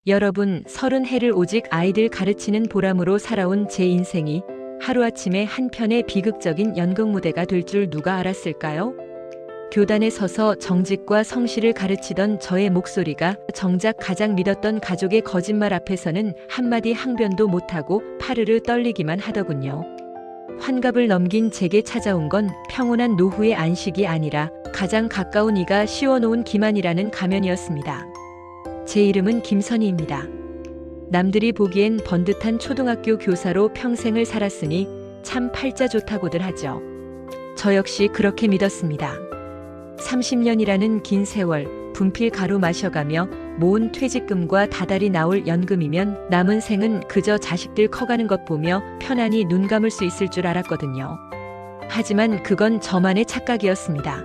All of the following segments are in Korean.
여러분, 30해를 오직 아이들 가르치는 보람으로 살아온 제 인생이 하루아침에 한편의 비극적인 연극 무대가 될 줄 누가 알았을까요? 교단에 서서 정직과 성실을 가르치던 저의 목소리가 정작 가장 믿었던 가족의 거짓말 앞에서는 한마디 항변도 못하고 파르르 떨리기만 하더군요. 환갑을 넘긴 제게 찾아온 건 평온한 노후의 안식이 아니라 가장 가까운 이가 씌워놓은 기만이라는 가면이었습니다. 제 이름은 김선희입니다. 남들이 보기엔 번듯한 초등학교 교사로 평생을 살았으니 참 팔자 좋다고들 하죠. 저 역시 그렇게 믿었습니다. 30년이라는 긴 세월 분필 가루 마셔가며 모은 퇴직금과 다달이 나올 연금이면 남은 생은 그저 자식들 커가는 것 보며 편안히 눈 감을 수 있을 줄 알았거든요. 하지만 그건 저만의 착각이었습니다.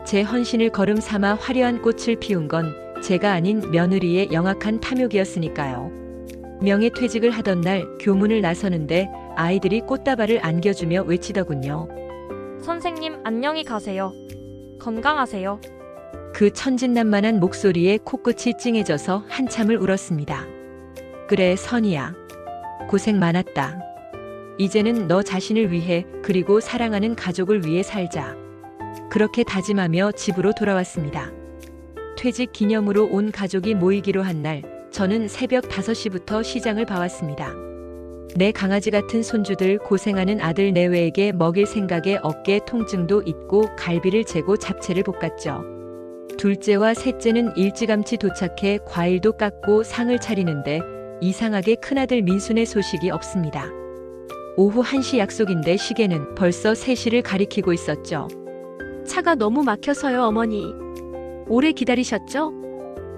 제 헌신을 걸음 삼아 화려한 꽃을 피운 건 제가 아닌 며느리의 영악한 탐욕이었으니까요. 명예퇴직을 하던 날 교문을 나서는데 아이들이 꽃다발을 안겨주며 외치더군요. 선생님, 안녕히 가세요. 건강하세요. 그 천진난만한 목소리에 코끝이 찡해져서 한참을 울었습니다. 그래, 선이야. 고생 많았다. 이제는 너 자신을 위해 그리고 사랑하는 가족을 위해 살자. 그렇게 다짐하며 집으로 돌아왔습니다. 퇴직 기념으로 온 가족이 모이기로 한 날, 저는 새벽 5시부터 시장을 봐왔습니다. 내 강아지 같은 손주들 고생하는 아들 내외에게 먹일 생각에 어깨 통증도 있고 갈비를 재고 잡채를 볶았죠. 둘째와 셋째는 일찌감치 도착해 과일도 깎고 상을 차리는데 이상하게 큰아들 민순의 소식이 없습니다. 오후 1시 약속인데 시계는 벌써 3시를 가리키고 있었죠. 차가 너무 막혀서요, 어머니. 오래 기다리셨죠?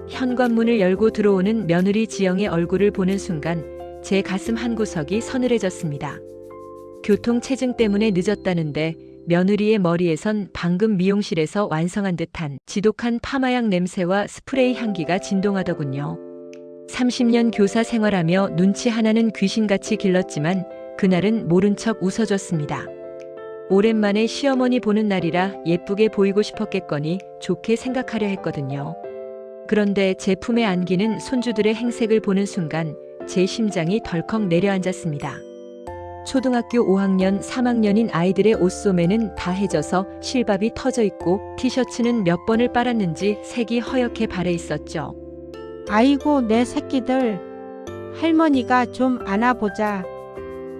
현관문을 열고 들어오는 며느리 지영의 얼굴을 보는 순간 제 가슴 한구석이 서늘해졌습니다. 교통체증 때문에 늦었다는데 며느리의 머리에선 방금 미용실에서 완성한 듯한 지독한 파마향 냄새와 스프레이 향기가 진동하더군요. 30년 교사 생활하며 눈치 하나는 귀신같이 길렀지만 그날은 모른 척 웃어줬습니다. 오랜만에 시어머니 보는 날이라 예쁘게 보이고 싶었겠거니 좋게 생각하려 했거든요. 그런데 제 품에 안기는 손주들의 행색을 보는 순간 제 심장이 덜컥 내려앉았습니다. 초등학교 5학년, 3학년인 아이들의 옷소매는 다 해져서 실밥이 터져 있고 티셔츠는 몇 번을 빨았는지 색이 허옇게 발해 있었죠. 아이고 내 새끼들, 할머니가 좀 안아보자.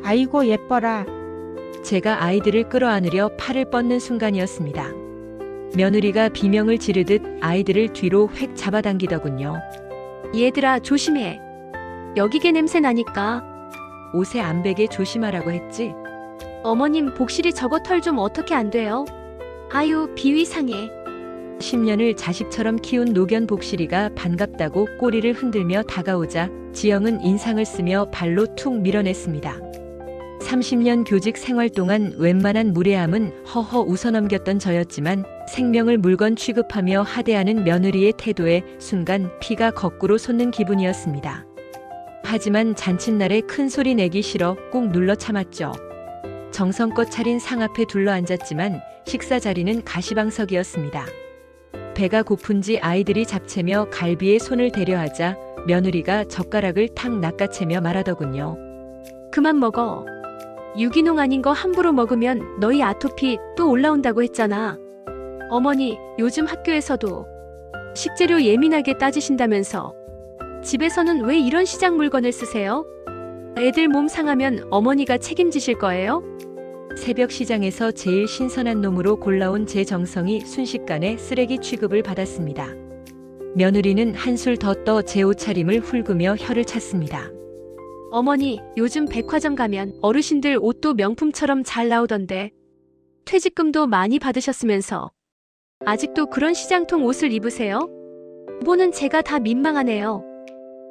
아이고 예뻐라. 제가 아이들을 끌어안으려 팔을 뻗는 순간이었습니다. 며느리가 비명을 지르듯 아이들을 뒤로 획 잡아당기더군요. 얘들아, 조심해. 여기게 냄새 나니까. 옷에 안 베게 조심하라고 했지? 어머님, 복실이 저거 털 좀 어떻게 안 돼요? 아유, 비위 상해. 10년을 자식처럼 키운 노견 복실이가 반갑다고 꼬리를 흔들며 다가오자 지영은 인상을 쓰며 발로 툭 밀어냈습니다. 30년 교직 생활 동안 웬만한 무례함은 허허 웃어넘겼던 저였지만 생명을 물건 취급하며 하대하는 며느리의 태도에 순간 피가 거꾸로 솟는 기분이었습니다. 하지만 잔칫날에 큰 소리 내기 싫어 꾹 눌러 참았죠. 정성껏 차린 상 앞에 둘러앉았지만 식사 자리는 가시방석이었습니다. 배가 고픈지 아이들이 잡채며 갈비에 손을 대려 하자 며느리가 젓가락을 탁 낚아채며 말하더군요. 그만 먹어. 유기농 아닌 거 함부로 먹으면 너희 아토피 또 올라온다고 했잖아. 어머니, 요즘 학교에서도 식재료 예민하게 따지신다면서 집에서는 왜 이런 시장 물건을 쓰세요? 애들 몸 상하면 어머니가 책임지실 거예요? 새벽 시장에서 제일 신선한 놈으로 골라온 제 정성이 순식간에 쓰레기 취급을 받았습니다. 며느리는 한술 더 떠 제 옷차림을 훑으며 혀를 찼습니다. 어머니, 요즘 백화점 가면 어르신들 옷도 명품처럼 잘 나오던데 퇴직금도 많이 받으셨으면서 아직도 그런 시장통 옷을 입으세요? 뭐는 제가 다 민망하네요.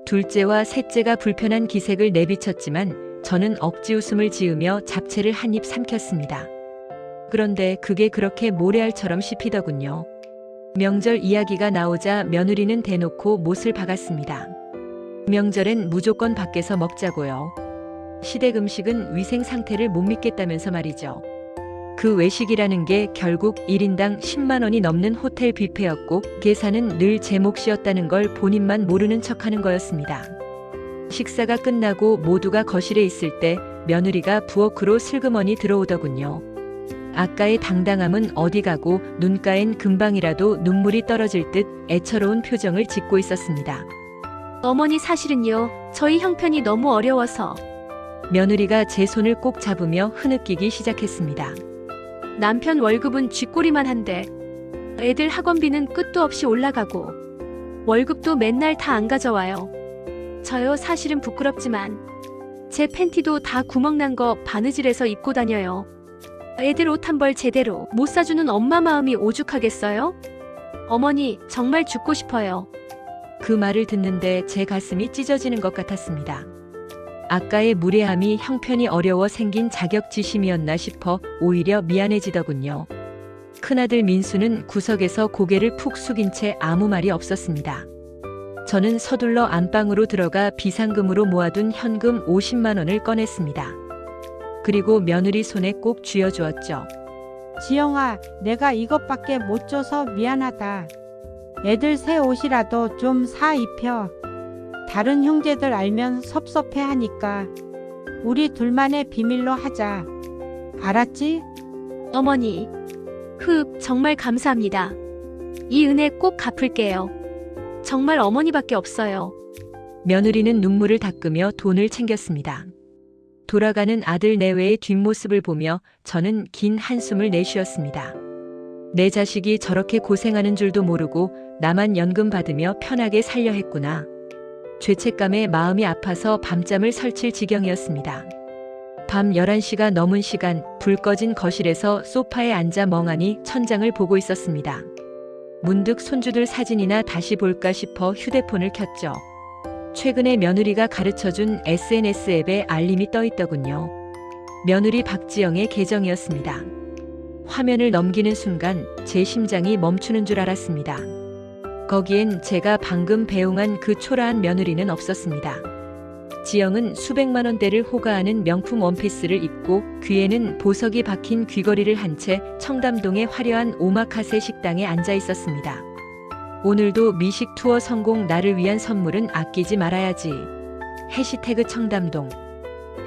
둘째와 셋째가 불편한 기색을 내비쳤지만 저는 억지 웃음을 지으며 잡채를 한 입 삼켰습니다. 그런데 그게 그렇게 모래알처럼 씹히더군요. 명절 이야기가 나오자 며느리는 대놓고 못을 박았습니다. 명절엔 무조건 밖에서 먹자고요. 시댁 음식은 위생 상태를 못 믿겠다면서 말이죠. 그 외식이라는 게 결국 1인당 10만 원이 넘는 호텔 뷔페였고 계산은 늘 제 몫이었다는 걸 본인만 모르는 척하는 거였습니다. 식사가 끝나고 모두가 거실에 있을 때 며느리가 부엌으로 슬그머니 들어오더군요. 아까의 당당함은 어디 가고 눈가엔 금방이라도 눈물이 떨어질 듯 애처로운 표정을 짓고 있었습니다. 어머니 사실은요. 저희 형편이 너무 어려워서 며느리가 제 손을 꼭 잡으며 흐느끼기 시작했습니다. 남편 월급은 쥐꼬리만 한데 애들 학원비는 끝도 없이 올라가고 월급도 맨날 다 안 가져와요. 저요 사실은 부끄럽지만 제 팬티도 다 구멍난 거 바느질해서 입고 다녀요. 애들 옷 한 벌 제대로 못 사주는 엄마 마음이 오죽하겠어요? 어머니 정말 죽고 싶어요. 그 말을 듣는데 제 가슴이 찢어지는 것 같았습니다. 아까의 무례함이 형편이 어려워 생긴 자격지심이었나 싶어 오히려 미안해지더군요. 큰아들 민수는 구석에서 고개를 푹 숙인 채 아무 말이 없었습니다. 저는 서둘러 안방으로 들어가 비상금으로 모아둔 현금 50만 원을 꺼냈습니다. 그리고 며느리 손에 꼭 쥐어주었죠. 지영아, 내가 이것밖에 못 줘서 미안하다. 애들 새 옷이라도 좀 사 입혀. 다른 형제들 알면 섭섭해 하니까 우리 둘만의 비밀로 하자. 알았지? 어머니, 정말 감사합니다. 이 은혜 꼭 갚을게요. 정말 어머니밖에 없어요. 며느리는 눈물을 닦으며 돈을 챙겼습니다. 돌아가는 아들 내외의 뒷모습을 보며 저는 긴 한숨을 내쉬었습니다. 내 자식이 저렇게 고생하는 줄도 모르고 나만 연금 받으며 편하게 살려 했구나. 죄책감에 마음이 아파서 밤잠을 설칠 지경이었습니다. 밤 11시가 넘은 시간, 불 꺼진 거실에서 소파에 앉아 멍하니 천장을 보고 있었습니다. 문득 손주들 사진이나 다시 볼까 싶어 휴대폰을 켰죠. 최근에 며느리가 가르쳐준 SNS 앱에 알림이 떠 있더군요. 며느리 박지영의 계정이었습니다. 화면을 넘기는 순간 제 심장이 멈추는 줄 알았습니다. 거기엔 제가 방금 배웅한 그 초라한 며느리는 없었습니다. 지영은 수백만 원대를 호가하는 명품 원피스를 입고 귀에는 보석이 박힌 귀걸이를 한 채 청담동의 화려한 오마카세 식당에 앉아 있었습니다. 오늘도 미식 투어 성공, 나를 위한 선물은 아끼지 말아야지. 해시태그 청담동,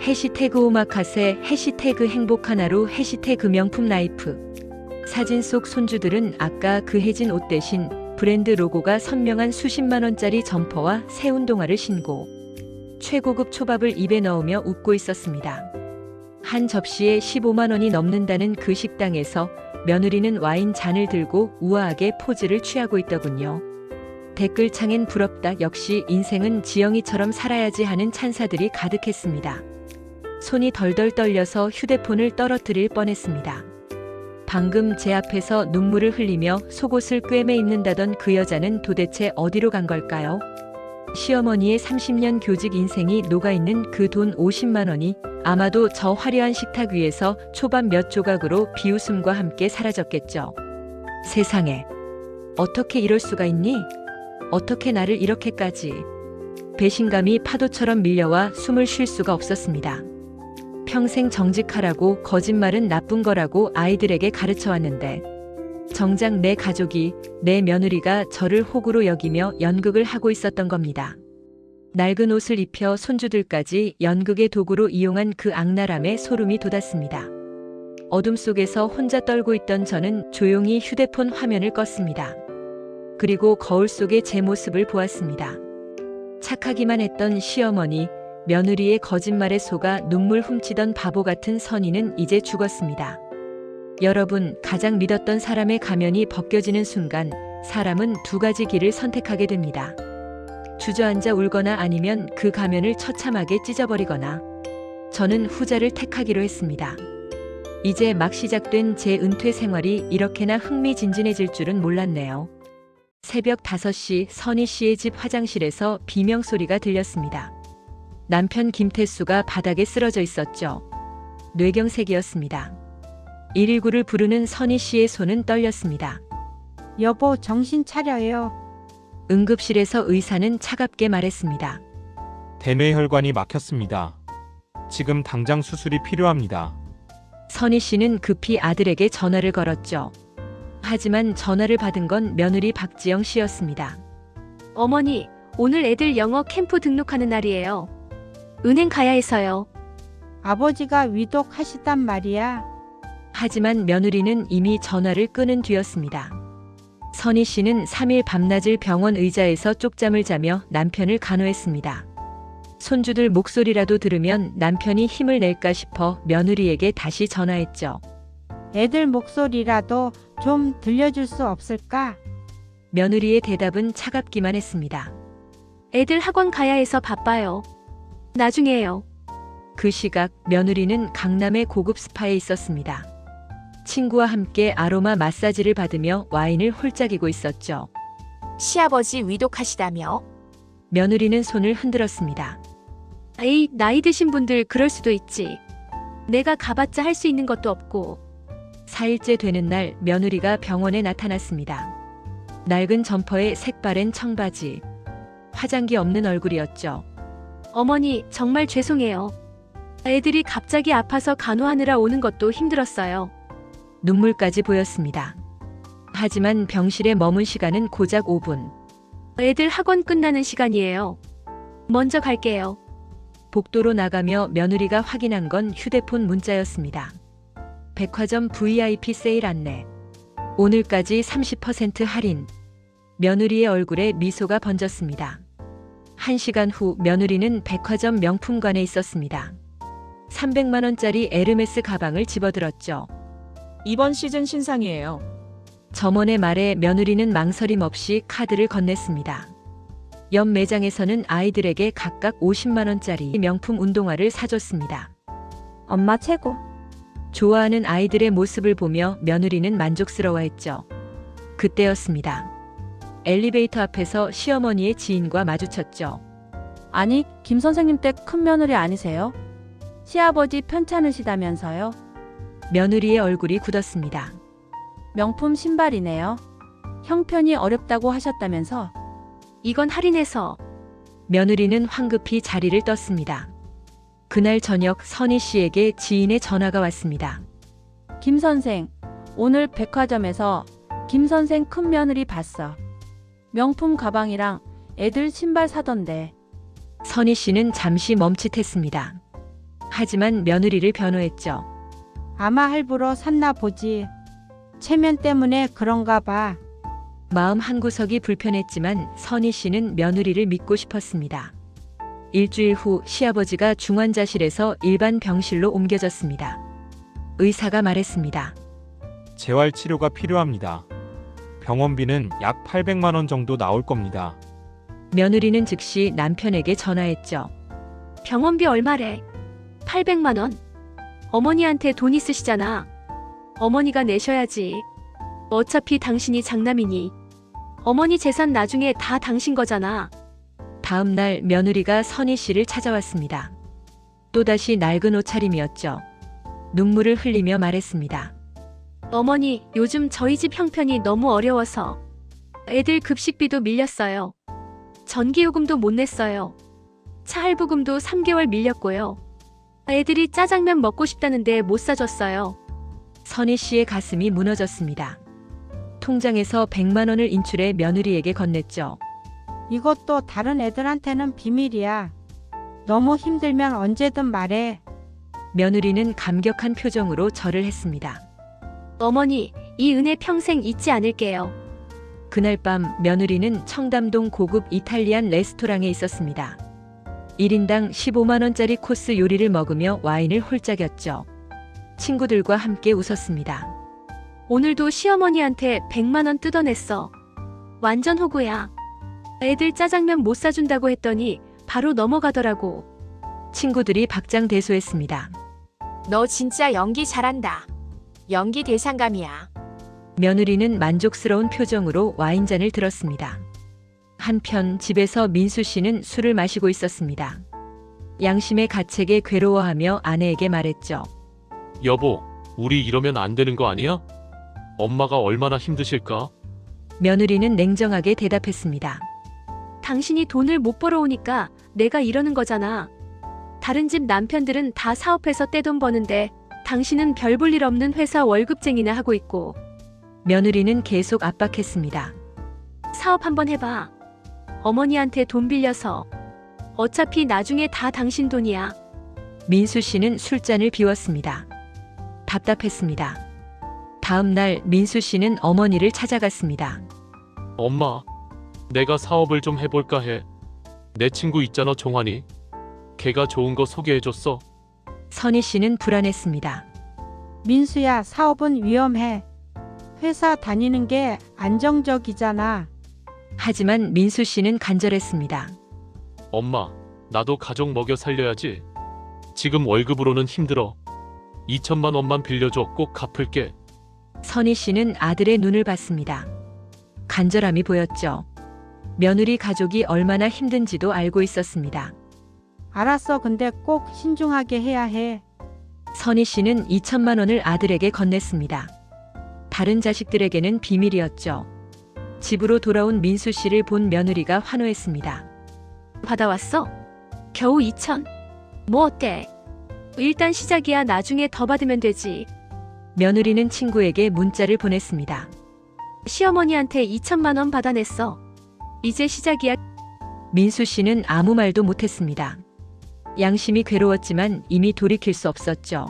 해시태그 오마카세, 해시태그 행복한 하루, 해시태그 명품 라이프. 사진 속 손주들은 아까 그 해진 옷 대신 브랜드 로고가 선명한 수십만 원짜리 점퍼와 새 운동화를 신고 최고급 초밥을 입에 넣으며 웃고 있었습니다. 한 접시에 15만 원이 넘는다는 그 식당에서 며느리는 와인 잔을 들고 우아하게 포즈를 취하고 있더군요. 댓글창엔 부럽다, 역시 인생은 지영이처럼 살아야지 하는 찬사들이 가득했습니다. 손이 덜덜 떨려서 휴대폰을 떨어뜨릴 뻔했습니다. 방금 제 앞에서 눈물을 흘리며 속옷을 꿰매 입는다던 그 여자는 도대체 어디로 간 걸까요? 시어머니의 30년 교직 인생이 녹아있는 그 돈 50만 원이 아마도 저 화려한 식탁 위에서 초밥 몇 조각으로 비웃음과 함께 사라졌겠죠. 세상에, 어떻게 이럴 수가 있니? 어떻게 나를 이렇게까지. 배신감이 파도처럼 밀려와 숨을 쉴 수가 없었습니다. 평생 정직하라고, 거짓말은 나쁜 거라고 아이들에게 가르쳐왔는데 정작 내 가족이, 내 며느리가 저를 호구로 여기며 연극을 하고 있었던 겁니다. 낡은 옷을 입혀 손주들까지 연극의 도구로 이용한 그 악랄함에 소름이 돋았습니다. 어둠 속에서 혼자 떨고 있던 저는 조용히 휴대폰 화면을 껐습니다. 그리고 거울 속의 제 모습을 보았습니다. 착하기만 했던 시어머니, 며느리의 거짓말에 속아 눈물 훔치던 바보 같은 선의는 이제 죽었습니다. 여러분, 가장 믿었던 사람의 가면이 벗겨지는 순간 사람은 두 가지 길을 선택하게 됩니다. 주저앉아 울거나 아니면 그 가면을 처참하게 찢어버리거나. 저는 후자를 택하기로 했습니다. 이제 막 시작된 제 은퇴 생활이 이렇게나 흥미진진해질 줄은 몰랐네요. 새벽 5시 선희 씨의 집 화장실에서 비명소리가 들렸습니다. 남편 김태수가 바닥에 쓰러져 있었죠. 뇌경색이었습니다. 119를 부르는 선희 씨의 손은 떨렸습니다. 여보, 정신 차려요. 응급실에서 의사는 차갑게 말했습니다. 대뇌혈관이 막혔습니다. 지금 당장 수술이 필요합니다. 선희 씨는 급히 아들에게 전화를 걸었죠. 하지만 전화를 받은 건 며느리 박지영 씨였습니다. 어머니, 오늘 애들 영어 캠프 등록하는 날이에요. 은행 가야 해서요. 아버지가 위독하시단 말이야. 하지만 며느리는 이미 전화를 끊은 뒤였습니다. 선희 씨는 3일 밤낮을 병원 의자에서 쪽잠을 자며 남편을 간호했습니다. 손주들 목소리라도 들으면 남편이 힘을 낼까 싶어 며느리에게 다시 전화했죠. 애들 목소리라도 좀 들려줄 수 없을까? 며느리의 대답은 차갑기만 했습니다. 애들 학원 가야 해서 바빠요. 나중에요. 그 시각 며느리는 강남의 고급 스파에 있었습니다. 친구와 함께 아로마 마사지를 받으며 와인을 홀짝이고 있었죠. 시아버지 위독하시다며? 며느리는 손을 흔들었습니다. 에이, 나이 드신 분들 그럴 수도 있지. 내가 가봤자 할 수 있는 것도 없고. 4일째 되는 날 며느리가 병원에 나타났습니다. 낡은 점퍼에 색바랜 청바지. 화장기 없는 얼굴이었죠. 어머니, 정말 죄송해요. 애들이 갑자기 아파서 간호하느라 오는 것도 힘들었어요. 눈물까지 보였습니다. 하지만 병실에 머문 시간은 고작 5분. 애들 학원 끝나는 시간이에요. 먼저 갈게요. 복도로 나가며 며느리가 확인한 건 휴대폰 문자였습니다. 백화점 VIP 세일 안내. 오늘까지 30% 할인. 며느리의 얼굴에 미소가 번졌습니다. 1시간 후 며느리는 백화점 명품관에 있었습니다. 300만 원짜리 에르메스 가방을 집어들었죠. 이번 시즌 신상이에요. 점원의 말에 며느리는 망설임 없이 카드를 건넸습니다. 옆 매장에서는 아이들에게 각각 50만 원짜리 명품 운동화를 사줬습니다. 엄마 최고. 좋아하는 아이들의 모습을 보며 며느리는 만족스러워했죠. 그때였습니다. 엘리베이터 앞에서 시어머니의 지인과 마주쳤죠. 아니, 김 선생님 댁 큰 며느리 아니세요? 시아버지 편찮으시다면서요? 며느리의 얼굴이 굳었습니다. 명품 신발이네요. 형편이 어렵다고 하셨다면서? 이건 할인해서. 며느리는 황급히 자리를 떴습니다. 그날 저녁 선희 씨에게 지인의 전화가 왔습니다. 김 선생, 오늘 백화점에서 김 선생 큰 며느리 봤어. 명품 가방이랑 애들 신발 사던데. 선희 씨는 잠시 멈칫했습니다. 하지만 며느리를 변호했죠. 아마 할부로 샀나 보지. 체면 때문에 그런가 봐. 마음 한구석이 불편했지만 선희 씨는 며느리를 믿고 싶었습니다. 일주일 후 시아버지가 중환자실에서 일반 병실로 옮겨졌습니다. 의사가 말했습니다. 재활 치료가 필요합니다. 병원비는 약 800만 원 정도 나올 겁니다. 며느리는 즉시 남편에게 전화했죠. 병원비 얼마래? 800만 원. 어머니한테 돈 있으시잖아. 어머니가 내셔야지. 어차피 당신이 장남이니. 어머니 재산 나중에 다 당신 거잖아. 다음 날 며느리가 선희 씨를 찾아왔습니다. 또다시 낡은 옷차림이었죠. 눈물을 흘리며 말했습니다. 어머니, 요즘 저희 집 형편이 너무 어려워서 애들 급식비도 밀렸어요. 전기요금도 못 냈어요. 차 할부금도 3개월 밀렸고요. 애들이 짜장면 먹고 싶다는데 못 사줬어요. 선희 씨의 가슴이 무너졌습니다. 통장에서 100만 원을 인출해 며느리에게 건넸죠. 이것도 다른 애들한테는 비밀이야. 너무 힘들면 언제든 말해. 며느리는 감격한 표정으로 절을 했습니다. 어머니, 이 은혜 평생 잊지 않을게요. 그날 밤 며느리는 청담동 고급 이탈리안 레스토랑에 있었습니다. 1인당 15만 원짜리 코스 요리를 먹으며 와인을 홀짝였죠. 친구들과 함께 웃었습니다. 오늘도 시어머니한테 100만 원 뜯어냈어. 완전 호구야. 애들 짜장면 못 사준다고 했더니 바로 넘어가더라고. 친구들이 박장대소했습니다. 너 진짜 연기 잘한다. 연기 대상감이야. 며느리는 만족스러운 표정으로 와인잔을 들었습니다. 한편 집에서 민수 씨는 술을 마시고 있었습니다. 양심의 가책에 괴로워하며 아내에게 말했죠. 여보, 우리 이러면 안 되는 거 아니야? 엄마가 얼마나 힘드실까? 며느리는 냉정하게 대답했습니다. 당신이 돈을 못 벌어오니까 내가 이러는 거잖아. 다른 집 남편들은 다 사업해서 떼돈 버는데 당신은 별 볼 일 없는 회사 월급쟁이나 하고 있고 며느리는 계속 압박했습니다. 사업 한번 해봐. 어머니한테 돈 빌려서. 어차피 나중에 다 당신 돈이야. 민수 씨는 술잔을 비웠습니다. 답답했습니다. 다음 날 민수 씨는 어머니를 찾아갔습니다. 엄마, 내가 사업을 좀 해볼까 해. 내 친구 있잖아, 종환이. 걔가 좋은 거 소개해줬어. 선희 씨는 불안했습니다. 민수야, 사업은 위험해. 회사 다니는 게 안정적이잖아. 하지만 민수 씨는 간절했습니다. 엄마, 나도 가족 먹여 살려야지. 지금 월급으로는 힘들어. 2천만 원만 빌려줘. 꼭 갚을게. 선희 씨는 아들의 눈을 봤습니다. 간절함이 보였죠. 며느리 가족이 얼마나 힘든지도 알고 있었습니다. 알았어. 근데 꼭 신중하게 해야 해. 선희 씨는 2천만 원을 아들에게 건넸습니다. 다른 자식들에게는 비밀이었죠. 집으로 돌아온 민수 씨를 본 며느리가 환호했습니다. 받아왔어? 겨우 2천. 뭐 어때? 일단 시작이야. 나중에 더 받으면 되지. 며느리는 친구에게 문자를 보냈습니다. 시어머니한테 2천만 원 받아냈어. 이제 시작이야. 민수 씨는 아무 말도 못했습니다. 양심이 괴로웠지만 이미 돌이킬 수 없었죠.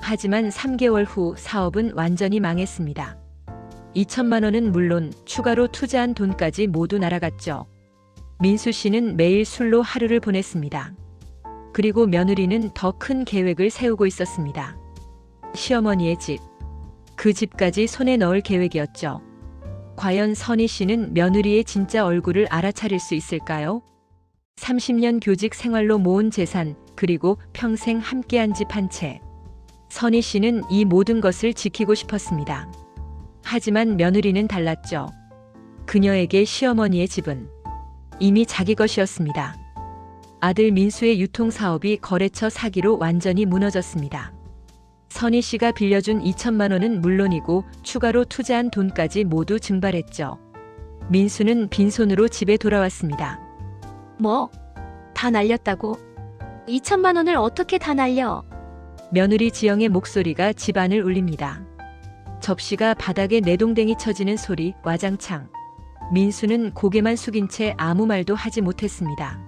하지만 3개월 후 사업은 완전히 망했습니다. 2천만 원은 물론 추가로 투자한 돈까지 모두 날아갔죠. 민수 씨는 매일 술로 하루를 보냈습니다. 그리고 며느리는 더 큰 계획을 세우고 있었습니다. 시어머니의 집, 그 집까지 손에 넣을 계획이었죠. 과연 선희 씨는 며느리의 진짜 얼굴을 알아차릴 수 있을까요? 30년 교직 생활로 모은 재산, 그리고 평생 함께한 집 한 채. 선희 씨는 이 모든 것을 지키고 싶었습니다. 하지만 며느리는 달랐죠. 그녀에게 시어머니의 집은 이미 자기 것이었습니다. 아들 민수의 유통사업이 거래처 사기로 완전히 무너졌습니다. 선희 씨가 빌려준 2천만 원은 물론이고 추가로 투자한 돈까지 모두 증발했죠. 민수는 빈손으로 집에 돌아왔습니다. 뭐? 다 날렸다고? 2천만 원을 어떻게 다 날려? 며느리 지영의 목소리가 집안을 울립니다. 접시가 바닥에 내동댕이 쳐지는 소리, 와장창. 민수는 고개만 숙인 채 아무 말도 하지 못했습니다.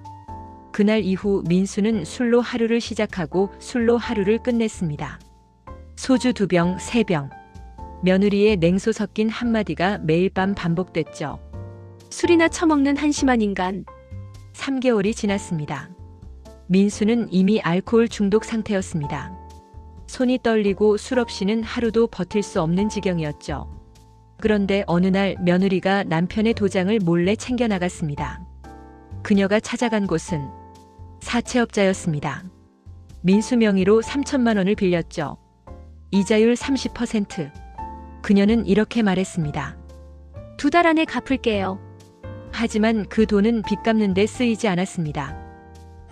그날 이후 민수는 술로 하루를 시작하고 술로 하루를 끝냈습니다. 소주 2병, 3병. 며느리의 냉소 섞인 한마디가 매일 밤 반복됐죠. 술이나 처먹는 한심한 인간. 3개월이 지났습니다. 민수는 이미 알코올 중독 상태였습니다. 손이 떨리고 술 없이는 하루도 버틸 수 없는 지경이었죠. 그런데 어느 날 며느리가 남편의 도장을 몰래 챙겨 나갔습니다. 그녀가 찾아간 곳은 사채업자였습니다. 민수 명의로 3천만 원을 빌렸죠. 이자율 30%. 그녀는 이렇게 말했습니다. 2달 안에 갚을게요. 하지만 그 돈은 빚 갚는 데 쓰이지 않았습니다.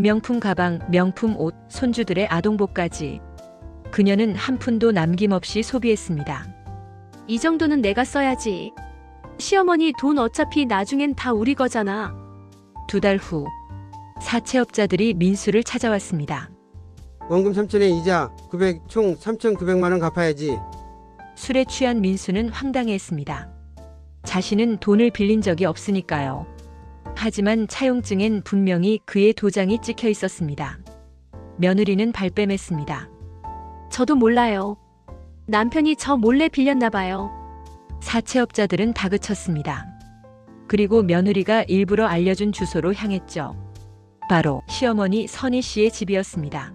명품 가방, 명품 옷, 손주들의 아동복까지. 그녀는 한 푼도 남김없이 소비했습니다. 이 정도는 내가 써야지. 시어머니 돈 어차피 나중엔 다 우리 거잖아. 2달 후 사채업자들이 민수를 찾아왔습니다. 원금 3천에 이자 900, 총 3,900만 원 갚아야지. 술에 취한 민수는 황당해했습니다. 자신은 돈을 빌린 적이 없으니까요. 하지만 차용증엔 분명히 그의 도장이 찍혀 있었습니다. 며느리는 발뺌했습니다. 저도 몰라요. 남편이 저 몰래 빌렸나 봐요. 사채업자들은 다그쳤습니다. 그리고 며느리가 일부러 알려준 주소로 향했죠. 바로 시어머니 선희 씨의 집이었습니다.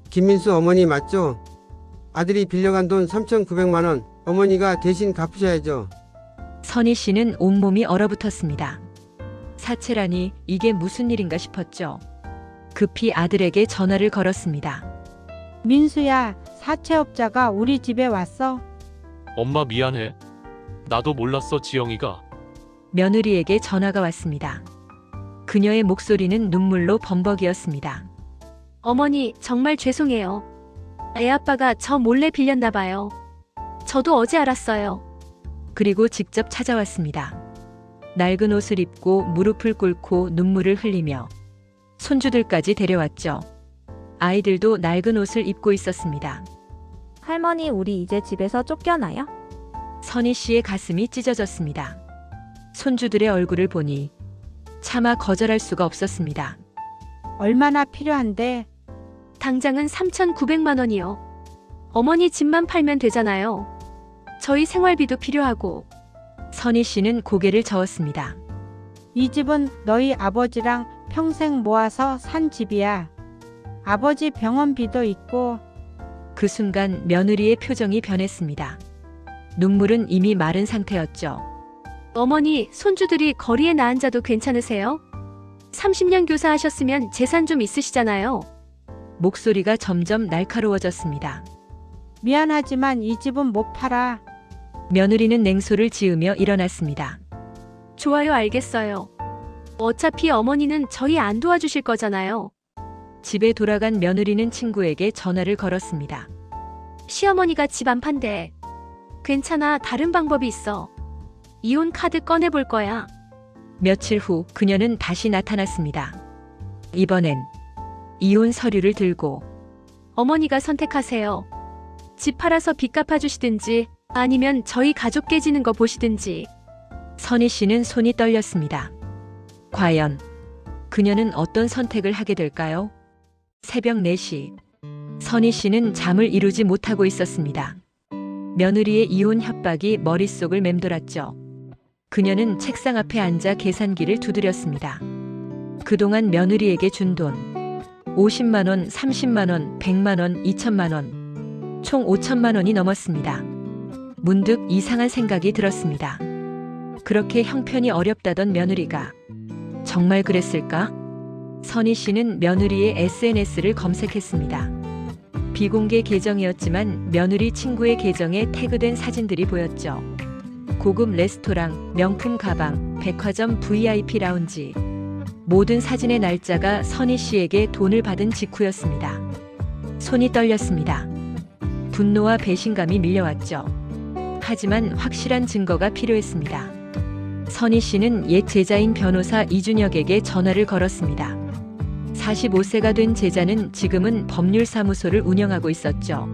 김민수 어머니 맞죠? 아들이 빌려간 돈 3,900만 원 어머니가 대신 갚으셔야죠. 선희 씨는 온몸이 얼어붙었습니다. 사채라니 이게 무슨 일인가 싶었죠. 급히 아들에게 전화를 걸었습니다. 민수야, 사채업자가 우리 집에 왔어. 엄마 미안해. 나도 몰랐어, 지영이가. 며느리에게 전화가 왔습니다. 그녀의 목소리는 눈물로 범벅이었습니다. 어머니, 정말 죄송해요. 애 아빠가 저 몰래 빌렸나 봐요. 저도 어제 알았어요. 그리고 직접 찾아왔습니다. 낡은 옷을 입고 무릎을 꿇고 눈물을 흘리며 손주들까지 데려왔죠. 아이들도 낡은 옷을 입고 있었습니다. 할머니, 우리 이제 집에서 쫓겨나요? 선희 씨의 가슴이 찢어졌습니다. 손주들의 얼굴을 보니 차마 거절할 수가 없었습니다. 얼마나 필요한데? 당장은 3,900만 원이요. 어머니 집만 팔면 되잖아요. 저희 생활비도 필요하고. 선희 씨는 고개를 저었습니다. 이 집은 너희 아버지랑 평생 모아서 산 집이야. 아버지 병원비도 있고. 그 순간 며느리의 표정이 변했습니다. 눈물은 이미 마른 상태였죠. 어머니, 손주들이 거리에 나 앉아도 괜찮으세요? 30년 교사하셨으면 재산 좀 있으시잖아요. 목소리가 점점 날카로워졌습니다. 미안하지만 이 집은 못 팔아. 며느리는 냉소를 지으며 일어났습니다. 좋아요, 알겠어요. 어차피 어머니는 저희 안 도와주실 거잖아요. 집에 돌아간 며느리는 친구에게 전화를 걸었습니다. 시어머니가 집 안 판대. 괜찮아, 다른 방법이 있어. 이혼 카드 꺼내볼 거야. 며칠 후 그녀는 다시 나타났습니다. 이번엔 이혼 서류를 들고 어머니가 선택하세요. 집 팔아서 빚 갚아주시든지 아니면 저희 가족 깨지는 거 보시든지. 선희 씨는 손이 떨렸습니다. 과연 그녀는 어떤 선택을 하게 될까요? 새벽 4시 선희 씨는 잠을 이루지 못하고 있었습니다. 며느리의 이혼 협박이 머릿속을 맴돌았죠. 그녀는 책상 앞에 앉아 계산기를 두드렸습니다. 그동안 며느리에게 준 돈 50만 원, 30만 원, 100만 원, 2천만 원, 총 5천만 원이 넘었습니다. 문득 이상한 생각이 들었습니다. 그렇게 형편이 어렵다던 며느리가 정말 그랬을까? 선희 씨는 며느리의 SNS를 검색했습니다. 비공개 계정이었지만 며느리 친구의 계정에 태그된 사진들이 보였죠. 고급 레스토랑, 명품 가방, 백화점 VIP 라운지. 모든 사진의 날짜가 선희 씨에게 돈을 받은 직후였습니다. 손이 떨렸습니다. 분노와 배신감이 밀려왔죠. 하지만 확실한 증거가 필요했습니다. 선희 씨는 옛 제자인 변호사 이준혁에게 전화를 걸었습니다. 45세가 된 제자는 지금은 법률사무소를 운영하고 있었죠.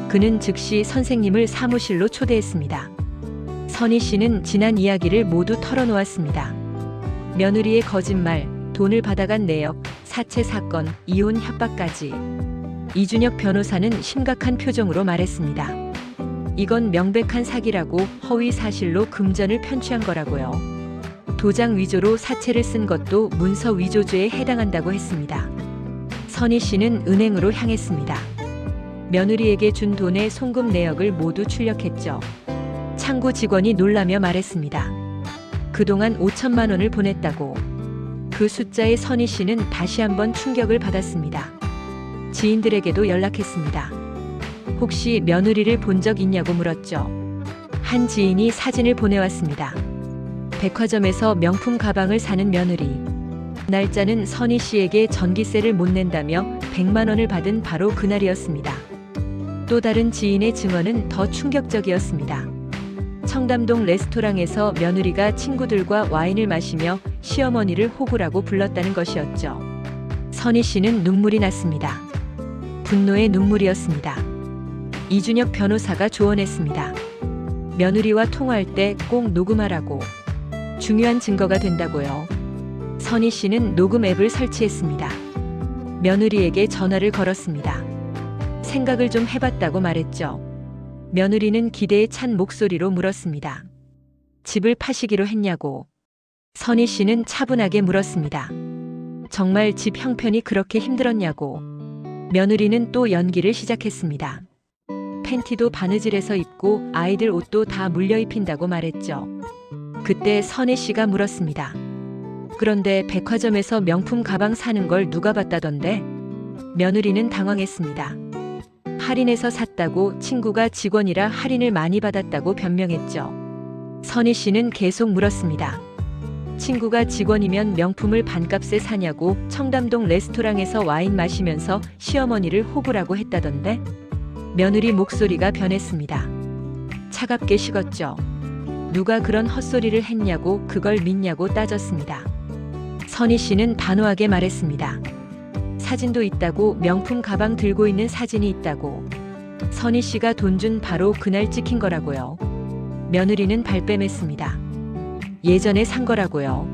그는 즉시 선생님을 사무실로 초대했습니다. 선희 씨는 지난 이야기를 모두 털어놓았습니다. 며느리의 거짓말, 돈을 받아간 내역, 사채 사건, 이혼 협박까지. 이준혁 변호사는 심각한 표정으로 말했습니다. 이건 명백한 사기라고, 허위 사실로 금전을 편취한 거라고요. 도장 위조로 사채를 쓴 것도 문서 위조죄에 해당한다고 했습니다. 선희 씨는 은행으로 향했습니다. 며느리에게 준 돈의 송금 내역을 모두 출력했죠. 창구 직원이 놀라며 말했습니다. 그동안 5천만 원을 보냈다고. 그 숫자에 선희 씨는 다시 한번 충격을 받았습니다. 지인들에게도 연락했습니다. 혹시 며느리를 본 적 있냐고 물었죠. 한 지인이 사진을 보내왔습니다. 백화점에서 명품 가방을 사는 며느리. 날짜는 선희 씨에게 전기세를 못 낸다며 100만 원을 받은 바로 그날이었습니다. 또 다른 지인의 증언은 더 충격적이었습니다. 청담동 레스토랑에서 며느리가 친구들과 와인을 마시며 시어머니를 호구라고 불렀다는 것이었죠. 선희 씨는 눈물이 났습니다. 분노의 눈물이었습니다. 이준혁 변호사가 조언했습니다. 며느리와 통화할 때 꼭 녹음하라고. 중요한 증거가 된다고요. 선희 씨는 녹음 앱을 설치했습니다. 며느리에게 전화를 걸었습니다. 생각을 좀 해봤다고 말했죠. 며느리는 기대에 찬 목소리로 물었습니다. 집을 파시기로 했냐고. 선희 씨는 차분하게 물었습니다. 정말 집 형편이 그렇게 힘들었냐고. 며느리는 또 연기를 시작했습니다. 팬티도 바느질해서 입고 아이들 옷도 다 물려 입힌다고 말했죠. 그때 선희 씨가 물었습니다. 그런데 백화점에서 명품 가방 사는 걸 누가 봤다던데? 며느리는 당황했습니다. 할인해서 샀다고, 친구가 직원이라 할인을 많이 받았다고 변명했죠. 선희 씨는 계속 물었습니다. 친구가 직원이면 명품을 반값에 사냐고, 청담동 레스토랑에서 와인 마시면서 시어머니를 호구라고 했다던데? 며느리 목소리가 변했습니다. 차갑게 식었죠. 누가 그런 헛소리를 했냐고, 그걸 믿냐고 따졌습니다. 선희 씨는 단호하게 말했습니다. 사진도 있다고, 명품 가방 들고 있는 사진이 있다고. 선희 씨가 돈 준 바로 그날 찍힌 거라고요. 며느리는 발뺌했습니다. 예전에 산 거라고요.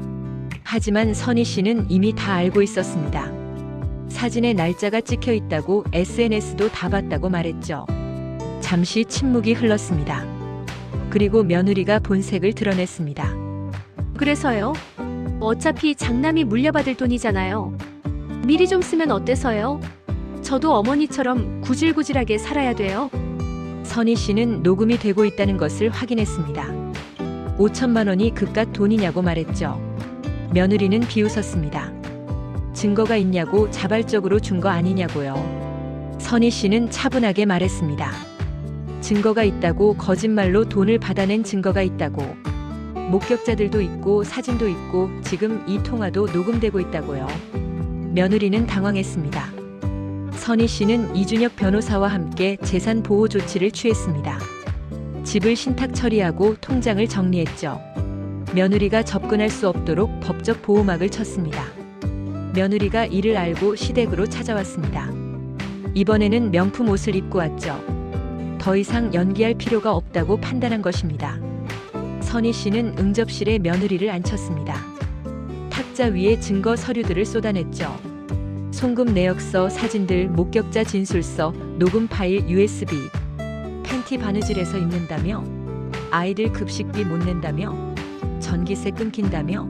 하지만 선희 씨는 이미 다 알고 있었습니다. 사진에 날짜가 찍혀 있다고 SNS도 다 봤다고 말했죠. 잠시 침묵이 흘렀습니다. 그리고 며느리가 본색을 드러냈습니다. 그래서요? 어차피 장남이 물려받을 돈이잖아요. 미리 좀 쓰면 어때서요? 저도 어머니처럼 구질구질하게 살아야 돼요. 선희 씨는 녹음이 되고 있다는 것을 확인했습니다. 5천만 원이 그깟 돈이냐고 말했죠. 며느리는 비웃었습니다. 증거가 있냐고 자발적으로 준 거 아니냐고요. 선희 씨는 차분하게 말했습니다. 증거가 있다고, 거짓말로 돈을 받아낸 증거가 있다고. 목격자들도 있고 사진도 있고 지금 이 통화도 녹음되고 있다고요. 며느리는 당황했습니다. 선희 씨는 이준혁 변호사와 함께 재산 보호 조치를 취했습니다. 집을 신탁 처리하고 통장을 정리했죠. 며느리가 접근할 수 없도록 법적 보호막을 쳤습니다. 며느리가 이를 알고 시댁으로 찾아왔습니다. 이번에는 명품 옷을 입고 왔죠. 더 이상 연기할 필요가 없다고 판단한 것입니다. 선희 씨는 응접실에 며느리를 앉혔습니다. 탁자 위에 증거 서류들을 쏟아냈죠. 송금 내역서, 사진들, 목격자 진술서, 녹음 파일, USB. 팬티 바느질해서 입는다며? 아이들 급식비 못 낸다며? 전기세 끊긴다며?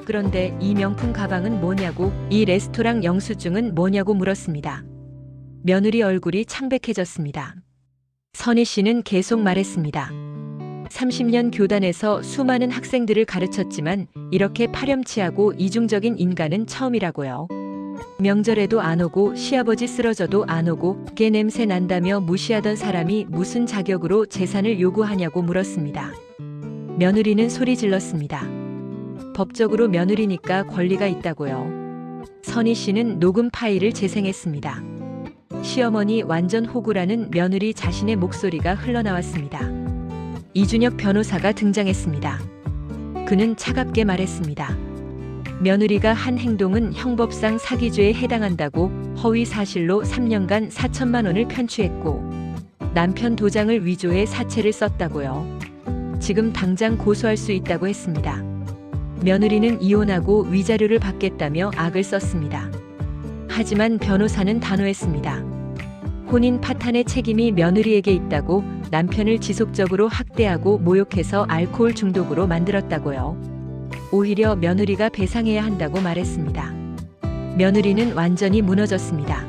그런데 이 명품 가방은 뭐냐고, 이 레스토랑 영수증은 뭐냐고 물었습니다. 며느리 얼굴이 창백해졌습니다. 선희 씨는 계속 말했습니다. 30년 교단에서 수많은 학생들을 가르쳤지만 이렇게 파렴치하고 이중적인 인간은 처음이라고요. 명절에도 안 오고 시아버지 쓰러져도 안 오고 깨 냄새 난다며 무시하던 사람이 무슨 자격으로 재산을 요구하냐고 물었습니다. 며느리는 소리 질렀습니다. 법적으로 며느리니까 권리가 있다고요. 선희 씨는 녹음 파일을 재생했습니다. 시어머니 완전 호구라는 며느리 자신의 목소리가 흘러나왔습니다. 이준혁 변호사가 등장했습니다. 그는 차갑게 말했습니다. 며느리가 한 행동은 형법상 사기죄에 해당한다고 허위 사실로 3년간 4천만 원을 편취했고 남편 도장을 위조해 사채를 썼다고요. 지금 당장 고소할 수 있다고 했습니다. 며느리는 이혼하고 위자료를 받겠다며 악을 썼습니다. 하지만 변호사는 단호했습니다. 혼인 파탄의 책임이 며느리에게 있다고, 남편을 지속적으로 학대하고 모욕해서 알코올 중독으로 만들었다고요. 오히려 며느리가 배상해야 한다고 말했습니다. 며느리는 완전히 무너졌습니다.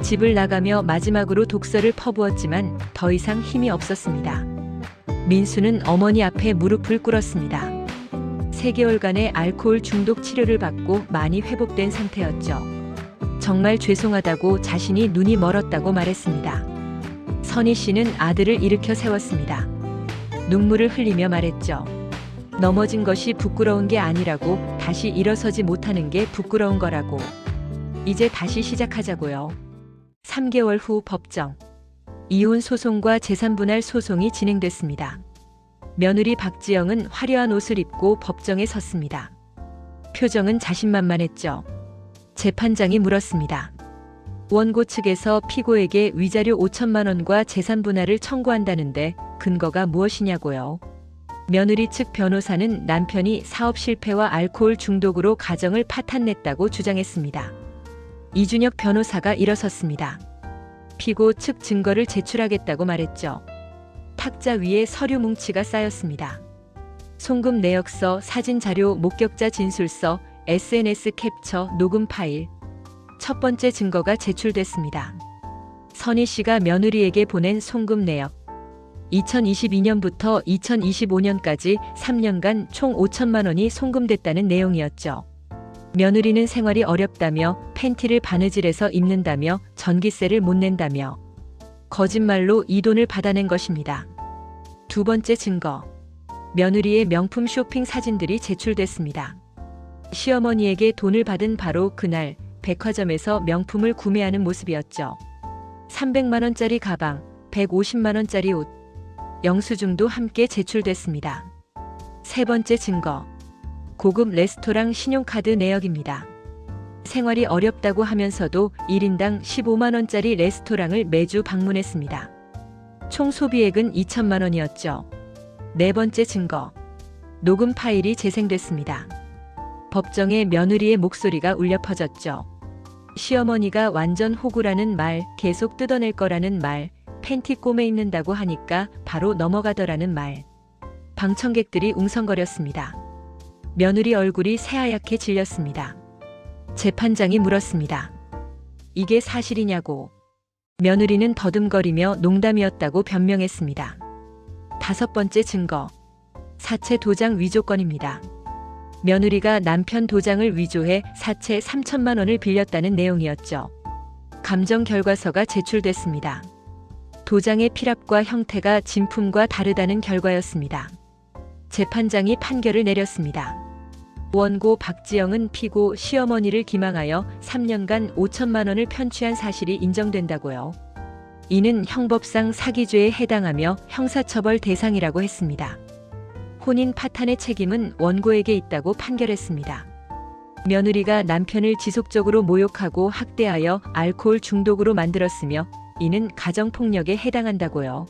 집을 나가며 마지막으로 독서를 퍼부었지만 더 이상 힘이 없었습니다. 민수는 어머니 앞에 무릎을 꿇었습니다. 3개월간의 알코올 중독 치료를 받고 많이 회복된 상태였죠. 정말 죄송하다고, 자신이 눈이 멀었다고 말했습니다. 선희 씨는 아들을 일으켜 세웠습니다. 눈물을 흘리며 말했죠. 넘어진 것이 부끄러운 게 아니라고, 다시 일어서지 못하는 게 부끄러운 거라고. 이제 다시 시작하자고요. 3개월 후 법정. 이혼 소송과 재산분할 소송이 진행됐습니다. 며느리 박지영은 화려한 옷을 입고 법정에 섰습니다. 표정은 자신만만했죠. 재판장이 물었습니다. 원고 측에서 피고에게 위자료 5천만 원과 재산분할을 청구한다는데 근거가 무엇이냐고요. 며느리 측 변호사는 남편이 사업 실패와 알코올 중독으로 가정을 파탄냈다고 주장했습니다. 이준혁 변호사가 일어섰습니다. 피고 측 증거를 제출하겠다고 말했죠. 탁자 위에 서류 뭉치가 쌓였습니다. 송금 내역서, 사진 자료, 목격자 진술서, SNS 캡처, 녹음 파일. 첫 번째 증거가 제출됐습니다. 선희 씨가 며느리에게 보낸 송금 내역. 2022년부터 2025년까지 3년간 총 5천만 원이 송금됐다는 내용이었죠. 며느리는 생활이 어렵다며, 팬티를 바느질해서 입는다며, 전기세를 못 낸다며 거짓말로 이 돈을 받아낸 것입니다. 두 번째 증거. 며느리의 명품 쇼핑 사진들이 제출됐습니다. 시어머니에게 돈을 받은 바로 그날 백화점에서 명품을 구매하는 모습이었죠. 300만 원짜리 가방, 150만 원짜리 옷, 영수증도 함께 제출됐습니다. 세 번째 증거. 고급 레스토랑 신용카드 내역입니다. 생활이 어렵다고 하면서도 1인당 15만 원짜리 레스토랑을 매주 방문했습니다. 총 소비액은 2천만 원이었죠. 네 번째 증거. 녹음 파일이 재생됐습니다. 법정에 며느리의 목소리가 울려 퍼졌죠. 시어머니가 완전 호구라는 말, 계속 뜯어낼 거라는 말, 팬티 꼬매 입는다고 하니까 바로 넘어가더라는 말. 방청객들이 웅성거렸습니다. 며느리 얼굴이 새하얗게 질렸습니다. 재판장이 물었습니다. 이게 사실이냐고. 며느리는 더듬거리며 농담이었다고 변명했습니다. 다섯 번째 증거. 사채 도장 위조 건입니다. 며느리가 남편 도장을 위조해 사채 3천만 원을 빌렸다는 내용이었죠. 감정 결과서가 제출됐습니다. 도장의 필압과 형태가 진품과 다르다는 결과였습니다. 재판장이 판결을 내렸습니다. 원고 박지영은 피고 시어머니를 기망하여 3년간 5천만 원을 편취한 사실이 인정된다고요. 이는 형법상 사기죄에 해당하며 형사처벌 대상이라고 했습니다. 혼인 파탄의 책임은 원고에게 있다고 판결했습니다. 며느리가 남편을 지속적으로 모욕하고 학대하여 알코올 중독으로 만들었으며 이는 가정폭력에 해당한다고요.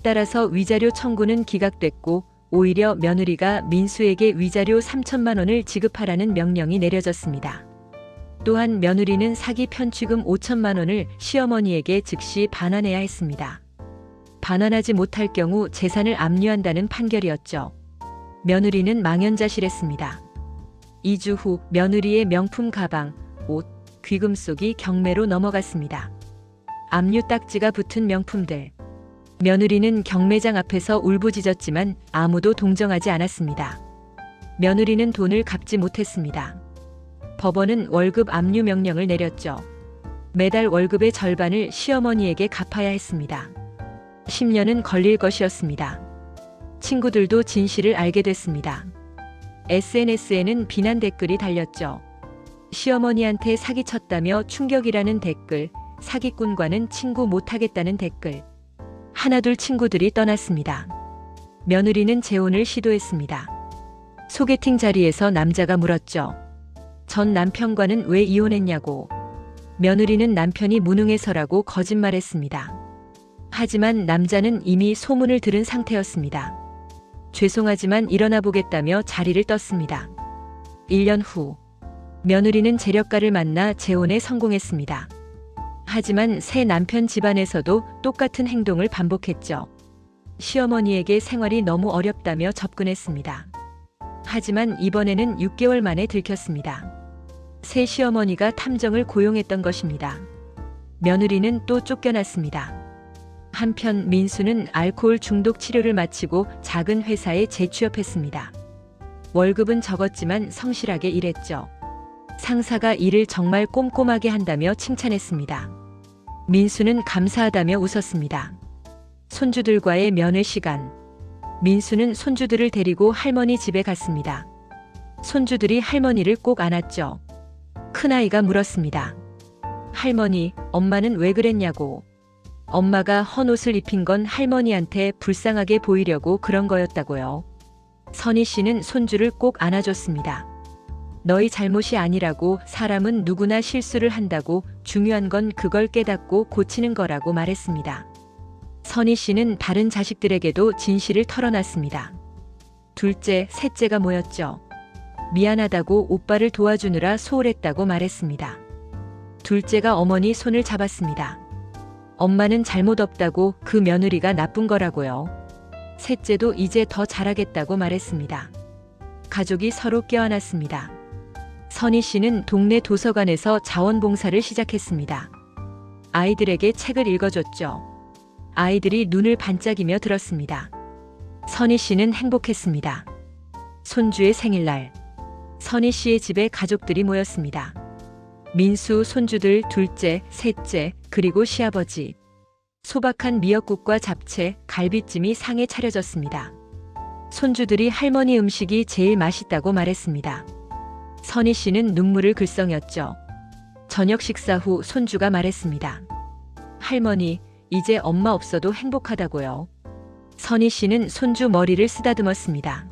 따라서 위자료 청구는 기각됐고 오히려 며느리가 민수에게 위자료 3천만 원을 지급하라는 명령이 내려졌습니다. 또한 며느리는 사기 편취금 5천만 원을 시어머니에게 즉시 반환해야 했습니다. 반환하지 못할 경우 재산을 압류한다는 판결이었죠. 며느리는 망연자실했습니다. 2주 후 며느리의 명품 가방, 옷, 귀금속이 경매로 넘어갔습니다. 압류 딱지가 붙은 명품들. 며느리는 경매장 앞에서 울부짖었지만 아무도 동정하지 않았습니다. 며느리는 돈을 갚지 못했습니다. 법원은 월급 압류 명령을 내렸죠. 매달 월급의 절반을 시어머니에게 갚아야 했습니다. 10년은 걸릴 것이었습니다. 친구들도 진실을 알게 됐습니다. SNS에는 비난 댓글이 달렸죠. 시어머니한테 사기쳤다며 충격이라는 댓글, 사기꾼과는 친구 못하겠다는 댓글. 하나둘 친구들이 떠났습니다. 며느리는 재혼을 시도했습니다. 소개팅 자리에서 남자가 물었죠. 전 남편과는 왜 이혼했냐고. 며느리는 남편이 무능해서라고 거짓말했습니다. 하지만 남자는 이미 소문을 들은 상태였습니다. 죄송하지만 일어나 보겠다며 자리를 떴습니다. 1년 후 며느리는 재력가를 만나 재혼에 성공했습니다. 하지만 새 남편 집안에서도 똑같은 행동을 반복했죠. 시어머니에게 생활이 너무 어렵다며 접근했습니다. 하지만 이번에는 6개월 만에 들켰습니다. 새 시어머니가 탐정을 고용했던 것입니다. 며느리는 또 쫓겨났습니다. 한편 민수는 알코올 중독 치료를 마치고 작은 회사에 재취업했습니다. 월급은 적었지만 성실하게 일했죠. 상사가 일을 정말 꼼꼼하게 한다며 칭찬했습니다. 민수는 감사하다며 웃었습니다. 손주들과의 면회 시간. 민수는 손주들을 데리고 할머니 집에 갔습니다. 손주들이 할머니를 꼭 안았죠. 큰아이가 물었습니다. 할머니, 엄마는 왜 그랬냐고. 엄마가 헌옷을 입힌 건 할머니한테 불쌍하게 보이려고 그런 거였다고요. 선희 씨는 손주를 꼭 안아줬습니다. 너희 잘못이 아니라고, 사람은 누구나 실수를 한다고, 중요한 건 그걸 깨닫고 고치는 거라고 말했습니다. 선희 씨는 다른 자식들에게도 진실을 털어놨습니다. 둘째, 셋째가 모였죠. 미안하다고 오빠를 도와주느라 소홀했다고 말했습니다. 둘째가 어머니 손을 잡았습니다. 엄마는 잘못 없다고, 그 며느리가 나쁜 거라고요. 셋째도 이제 더 잘하겠다고 말했습니다. 가족이 서로 껴안았습니다. 선희 씨는 동네 도서관에서 자원봉사를 시작했습니다. 아이들에게 책을 읽어줬죠. 아이들이 눈을 반짝이며 들었습니다. 선희 씨는 행복했습니다. 손주의 생일날, 선희 씨의 집에 가족들이 모였습니다. 민수, 손주들, 둘째, 셋째, 그리고 시아버지. 소박한 미역국과 잡채, 갈비찜이 상에 차려졌습니다. 손주들이 할머니 음식이 제일 맛있다고 말했습니다. 선희 씨는 눈물을 글썽였죠. 저녁 식사 후 손주가 말했습니다. 할머니, 이제 엄마 없어도 행복하다고요. 선희 씨는 손주 머리를 쓰다듬었습니다.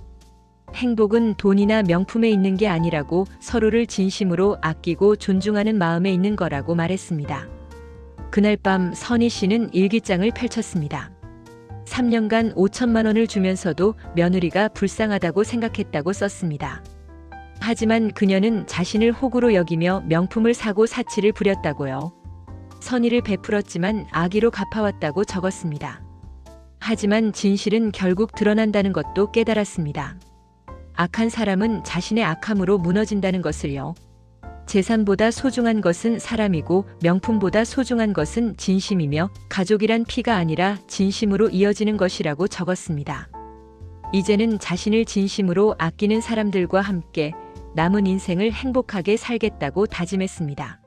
행복은 돈이나 명품에 있는 게 아니라고, 서로를 진심으로 아끼고 존중하는 마음에 있는 거라고 말했습니다. 그날 밤 선희 씨는 일기장을 펼쳤습니다. 3년간 5천만 원을 주면서도 며느리가 불쌍하다고 생각했다고 썼습니다. 하지만 그녀는 자신을 호구로 여기며 명품을 사고 사치를 부렸다고요. 선의를 베풀었지만 악의로 갚아왔다고 적었습니다. 하지만 진실은 결국 드러난다는 것도 깨달았습니다. 악한 사람은 자신의 악함으로 무너진다는 것을요. 재산보다 소중한 것은 사람이고 명품보다 소중한 것은 진심이며 가족이란 피가 아니라 진심으로 이어지는 것이라고 적었습니다. 이제는 자신을 진심으로 아끼는 사람들과 함께 남은 인생을 행복하게 살겠다고 다짐했습니다.